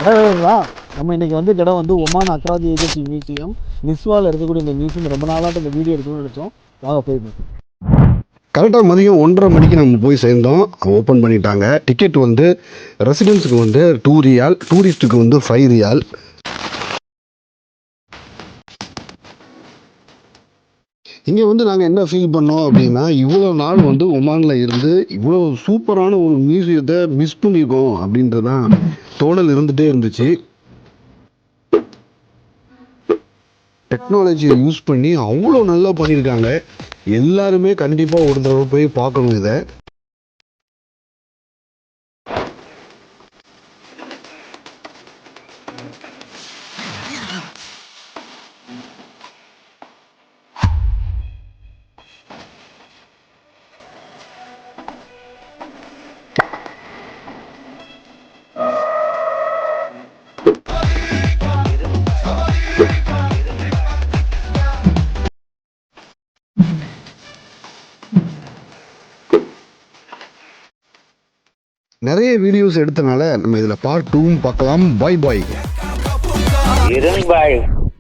நம்ம இன்றைக்கி வந்து இடம் வந்து ஒமான் அக்ராஜ் ஏஜென்சி மியூசியம் நிஸ்வாவில் இருக்கக்கூடிய இந்த மியூசியம் ரொம்ப நாளாக இந்த வீடியோ எடுக்கணும்னு நினச்சோம். வாங்க போயிருந்தோம். கரெக்டாக மதியம் 1:30 மணிக்கு நம்ம போய் சேர்ந்தோம். ஓப்பன் பண்ணிட்டாங்க. டிக்கெட் வந்து ரெசிடென்ஸுக்கு வந்து 2 ரியால், டூரிஸ்ட்டுக்கு வந்து 5 ரியால். இங்கே வந்து நாங்கள் என்ன ஃபீல் பண்ணோம் அப்படின்னா, இவ்வளோ நாள் வந்து ஒமானில் இருந்து இவ்வளோ சூப்பரான ஒரு மியூசியத்தை மிஸ் பண்ணியிருக்கோம் அப்படின்றதான் தோணல் இருந்துகிட்டே இருந்துச்சு. டெக்னாலஜியை யூஸ் பண்ணி அவ்வளோ நல்லா பண்ணியிருக்காங்க. எல்லாருமே கண்டிப்பாக ஒரு தடவை போய் பார்க்கணும் இதை. நிறைய வீடியோஸ் எடுத்தனால நம்ம இதில் பார்ட் 2 பார்க்கலாம். பாய் பாய்.